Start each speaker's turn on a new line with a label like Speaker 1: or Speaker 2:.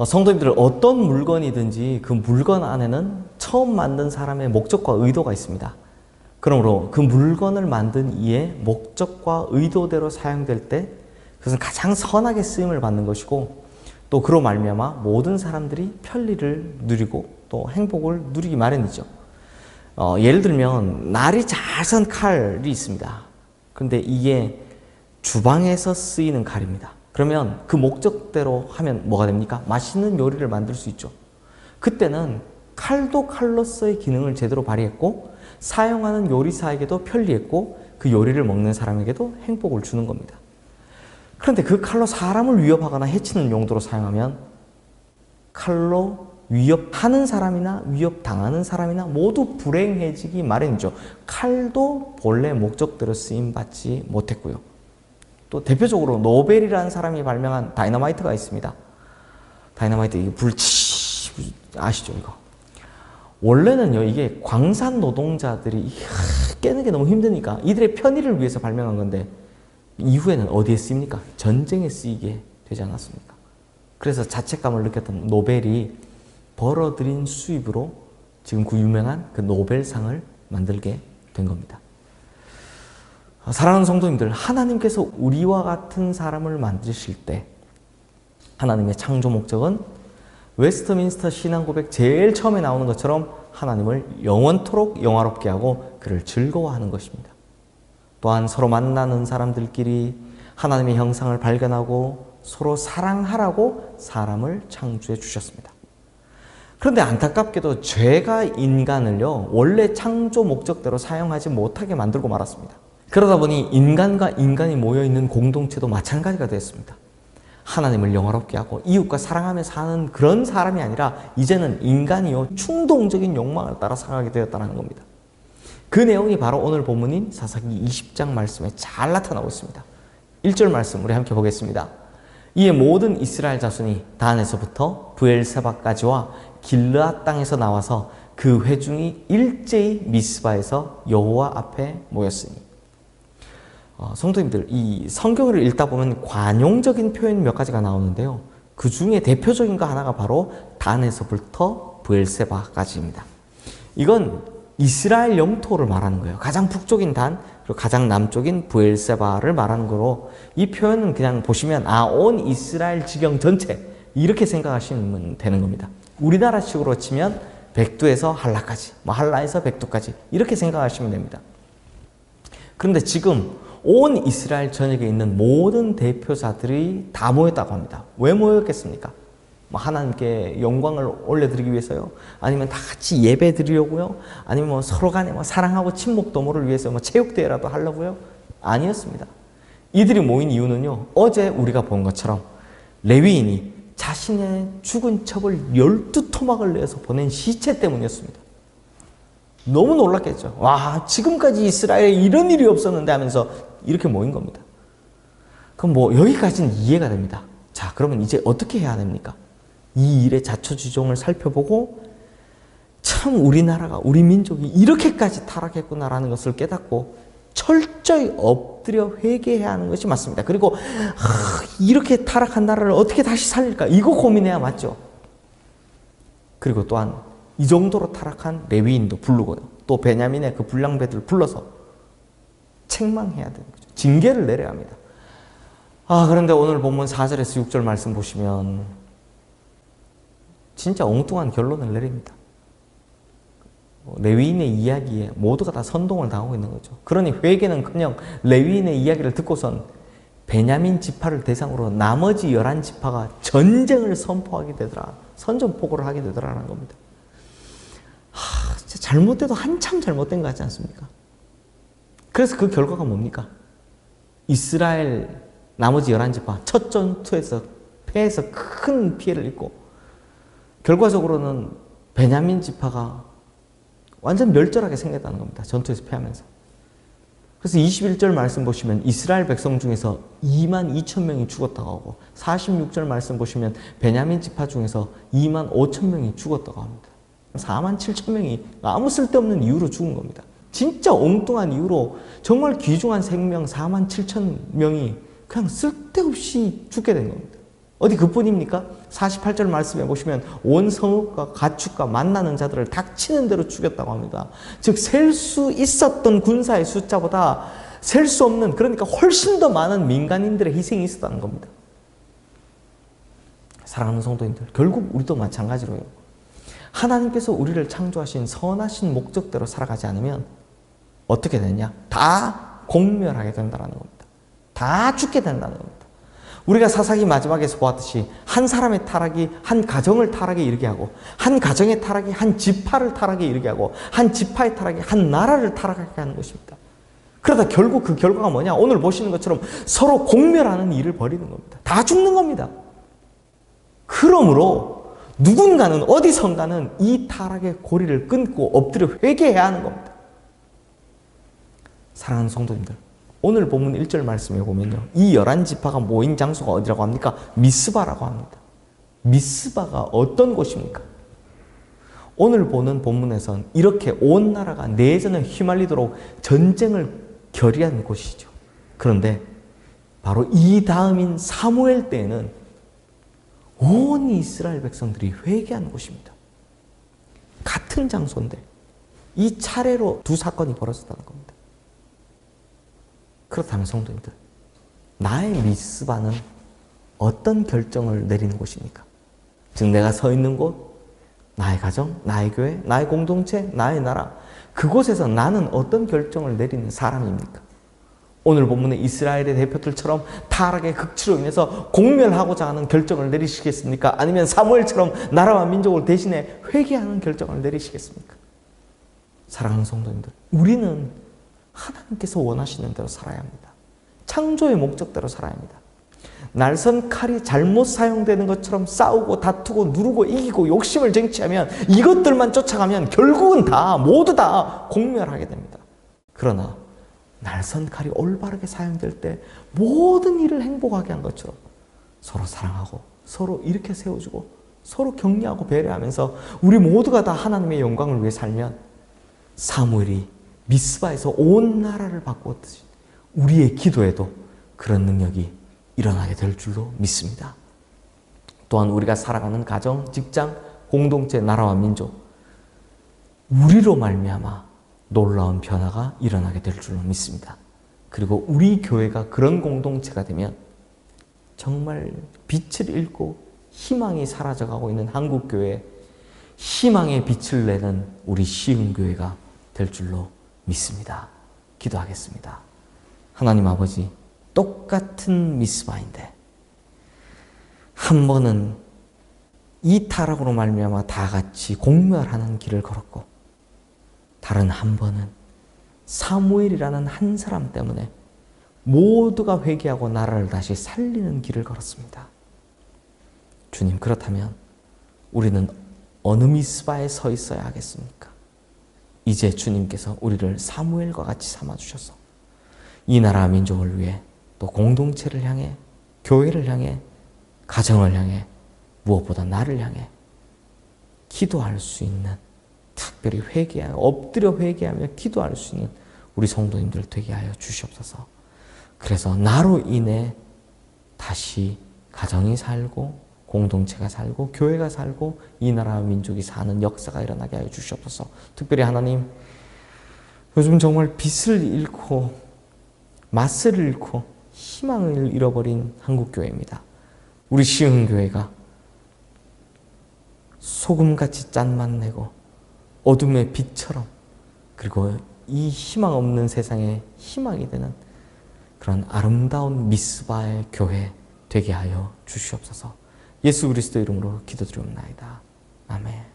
Speaker 1: 성도님들, 어떤 물건이든지 그 물건 안에는 처음 만든 사람의 목적과 의도가 있습니다. 그러므로 그 물건을 만든 이의 목적과 의도대로 사용될 때 그것은 가장 선하게 쓰임을 받는 것이고, 또 그로 말미암아 모든 사람들이 편리를 누리고 또 행복을 누리기 마련이죠. 예를 들면 날이 잘 선 칼이 있습니다. 그런데 이게 주방에서 쓰이는 칼입니다. 그러면 그 목적대로 하면 뭐가 됩니까? 맛있는 요리를 만들 수 있죠. 그때는 칼도 칼로서의 기능을 제대로 발휘했고, 사용하는 요리사에게도 편리했고, 그 요리를 먹는 사람에게도 행복을 주는 겁니다. 그런데 그 칼로 사람을 위협하거나 해치는 용도로 사용하면 칼로 위협하는 사람이나 위협당하는 사람이나 모두 불행해지기 마련이죠. 칼도 본래 목적대로 쓰임받지 못했고요. 또 대표적으로 노벨이라는 사람이 발명한 다이너마이트가 있습니다. 다이너마이트, 이게 아시죠, 이거? 원래는요, 이게 광산 노동자들이 깨는 게 너무 힘드니까 이들의 편의를 위해서 발명한 건데, 이후에는 어디에 쓰입니까? 전쟁에 쓰이게 되지 않았습니까? 그래서 자책감을 느꼈던 노벨이 벌어들인 수입으로 지금 그 유명한 그 노벨상을 만들게 된 겁니다. 사랑하는 성도님들, 하나님께서 우리와 같은 사람을 만드실 때 하나님의 창조 목적은 웨스트민스터 신앙고백 제일 처음에 나오는 것처럼 하나님을 영원토록 영화롭게 하고 그를 즐거워하는 것입니다. 또한 서로 만나는 사람들끼리 하나님의 형상을 발견하고 서로 사랑하라고 사람을 창조해 주셨습니다. 그런데 안타깝게도 죄가 인간을요, 원래 창조 목적대로 사용하지 못하게 만들고 말았습니다. 그러다 보니 인간과 인간이 모여있는 공동체도 마찬가지가 되었습니다. 하나님을 영화롭게 하고 이웃과 사랑하며 사는 그런 사람이 아니라 이제는 인간이요, 충동적인 욕망을 따라 살아가게 되었다는 겁니다. 그 내용이 바로 오늘 본문인 사사기 20장 말씀에 잘 나타나고 있습니다. 1절 말씀 우리 함께 보겠습니다. 이에 모든 이스라엘 자손이 단에서부터 브엘세바까지와 길르앗 땅에서 나와서 그 회중이 일제히 미스바에서 여호와 앞에 모였으니. 성도님들, 이 성경을 읽다 보면 관용적인 표현 몇 가지가 나오는데요. 그 중에 대표적인 거 하나가 바로 단에서부터 브엘세바까지입니다. 이건 이스라엘 영토를 말하는 거예요. 가장 북쪽인 단, 그리고 가장 남쪽인 브엘세바를 말하는 거로, 이 표현은 그냥 보시면 온 이스라엘 지경 전체 이렇게 생각하시면 되는 겁니다. 우리나라식으로 치면 백두에서 한라까지, 한라에서 백두까지 이렇게 생각하시면 됩니다. 그런데 지금 온 이스라엘 전역에 있는 모든 대표자들이 다 모였다고 합니다. 왜 모였겠습니까? 하나님께 영광을 올려드리기 위해서요? 아니면 다 같이 예배 드리려고요? 아니면 서로 간에 사랑하고 친목 도모를 위해서 체육대회라도 하려고요? 아니었습니다. 이들이 모인 이유는요, 어제 우리가 본 것처럼 레위인이 자신의 죽은 첩을 12토막을 내어서 보낸 시체 때문이었습니다. 너무 놀랐겠죠. 와, 지금까지 이스라엘에 이런 일이 없었는데 하면서 이렇게 모인 겁니다. 그럼 여기까지는 이해가 됩니다. 자, 그러면 이제 어떻게 해야 됩니까? 이 일의 자초지종을 살펴보고 참 우리나라가, 우리 민족이 이렇게까지 타락했구나라는 것을 깨닫고 철저히 엎드려 회개해야 하는 것이 맞습니다. 그리고 이렇게 타락한 나라를 어떻게 다시 살릴까? 이거 고민해야 맞죠. 그리고 또한 이 정도로 타락한 레위인도 부르고요. 또 베냐민의 그 불량배들을 불러서 책망해야 되는 거죠. 징계를 내려야 합니다. 그런데 오늘 본문 4절에서 6절 말씀 보시면 진짜 엉뚱한 결론을 내립니다. 레위인의 이야기에 모두가 다 선동을 당하고 있는 거죠. 그러니 회개는커녕 레위인의 이야기를 듣고선 베냐민 지파를 대상으로 나머지 11지파가 전쟁을 선포하게 되더라. 선전포고를 하게 되더라는 겁니다. 진짜 잘못돼도 한참 잘못된 거 같지 않습니까? 그래서 그 결과가 뭡니까? 이스라엘 나머지 11지파 첫 전투에서 패해서 큰 피해를 입고, 결과적으로는 베냐민 지파가 완전 멸절하게 생겼다는 겁니다. 전투에서 패하면서. 그래서 21절 말씀 보시면 이스라엘 백성 중에서 2만 2천 명이 죽었다고 하고, 46절 말씀 보시면 베냐민 지파 중에서 2만 5천 명이 죽었다고 합니다. 4만 7천 명이 아무 쓸데없는 이유로 죽은 겁니다. 진짜 엉뚱한 이유로 정말 귀중한 생명 4만 7천 명이 그냥 쓸데없이 죽게 된 겁니다. 어디 그뿐입니까? 48절 말씀해 보시면 온 성읍과 가축과 만나는 자들을 닥치는 대로 죽였다고 합니다. 즉 셀 수 있었던 군사의 숫자보다 셀 수 없는, 그러니까 훨씬 더 많은 민간인들의 희생이 있었다는 겁니다. 사랑하는 성도님들, 결국 우리도 마찬가지로요. 하나님께서 우리를 창조하신 선하신 목적대로 살아가지 않으면 어떻게 되냐? 다 공멸하게 된다는 겁니다. 다 죽게 된다는 겁니다. 우리가 사사기 마지막에서 보았듯이 한 사람의 타락이 한 가정을 타락에 이르게 하고, 한 가정의 타락이 한 지파를 타락에 이르게 하고, 한 지파의 타락이 한 나라를 타락하게 하는 것입니다. 그러다 결국 그 결과가 뭐냐? 오늘 보시는 것처럼 서로 공멸하는 일을 벌이는 겁니다. 다 죽는 겁니다. 그러므로 누군가는 어디선가는 이 타락의 고리를 끊고 엎드려 회개해야 하는 겁니다. 사랑하는 성도님들, 오늘 본문 1절 말씀에 보면요, 이 11지파가 모인 장소가 어디라고 합니까? 미스바라고 합니다. 미스바가 어떤 곳입니까? 오늘 보는 본문에선 이렇게 온 나라가 내전에 휘말리도록 전쟁을 결의한 곳이죠. 그런데 바로 이 다음인 사무엘 때에는 온 이스라엘 백성들이 회개한 곳입니다. 같은 장소인데 이 차례로 두 사건이 벌어졌다는 겁니다. 그렇다면 성도님들, 나의 미스바는 어떤 결정을 내리는 곳입니까? 즉 내가 서 있는 곳, 나의 가정, 나의 교회, 나의 공동체, 나의 나라, 그곳에서 나는 어떤 결정을 내리는 사람입니까? 오늘 본문의 이스라엘의 대표들처럼 타락의 극치로 인해서 공멸하고자 하는 결정을 내리시겠습니까? 아니면 사무엘처럼 나라와 민족을 대신해 회개하는 결정을 내리시겠습니까? 사랑하는 성도님들, 우리는 하나님께서 원하시는 대로 살아야 합니다. 창조의 목적대로 살아야 합니다. 날선 칼이 잘못 사용되는 것처럼 싸우고 다투고 누르고 이기고 욕심을 쟁취하면, 이것들만 쫓아가면 결국은 모두 다 공멸하게 됩니다. 그러나 날선 칼이 올바르게 사용될 때 모든 일을 행복하게 한 것처럼 서로 사랑하고 서로 이렇게 세워주고 서로 격려하고 배려하면서 우리 모두가 다 하나님의 영광을 위해 살면, 사무엘이 미스바에서 온 나라를 바꾸었듯이 우리의 기도에도 그런 능력이 일어나게 될 줄로 믿습니다. 또한 우리가 살아가는 가정, 직장, 공동체, 나라와 민족, 우리로 말미암아 놀라운 변화가 일어나게 될 줄로 믿습니다. 그리고 우리 교회가 그런 공동체가 되면 정말 빛을 잃고 희망이 사라져가고 있는 한국교회, 희망의 빛을 내는 우리 시흥교회가 될 줄로 믿습니다. 기도하겠습니다. 하나님 아버지, 똑같은 미스바인데 한 번은 이 타락으로 말미암아 다 같이 공멸하는 길을 걸었고, 다른 한 번은 사무엘이라는 한 사람 때문에 모두가 회개하고 나라를 다시 살리는 길을 걸었습니다. 주님, 그렇다면 우리는 어느 미스바에 서 있어야 하겠습니까? 이제 주님께서 우리를 사무엘과 같이 삼아주셔서 이 나라 민족을 위해, 또 공동체를 향해, 교회를 향해, 가정을 향해, 무엇보다 나를 향해 기도할 수 있는, 특별히 회개하여 엎드려 회개하며 기도할 수 있는 우리 성도님들 되게 하여 주시옵소서. 그래서 나로 인해 다시 가정이 살고 공동체가 살고 교회가 살고 이 나라와 민족이 사는 역사가 일어나게 하여 주시옵소서. 특별히 하나님, 요즘 정말 빛을 잃고 맛을 잃고 희망을 잃어버린 한국교회입니다. 우리 시흥교회가 소금같이 짠맛 내고 어둠의 빛처럼, 그리고 이 희망 없는 세상에 희망이 되는 그런 아름다운 미스바의 교회 되게 하여 주시옵소서. 예수 그리스도 이름으로 기도드리옵나이다. 아멘.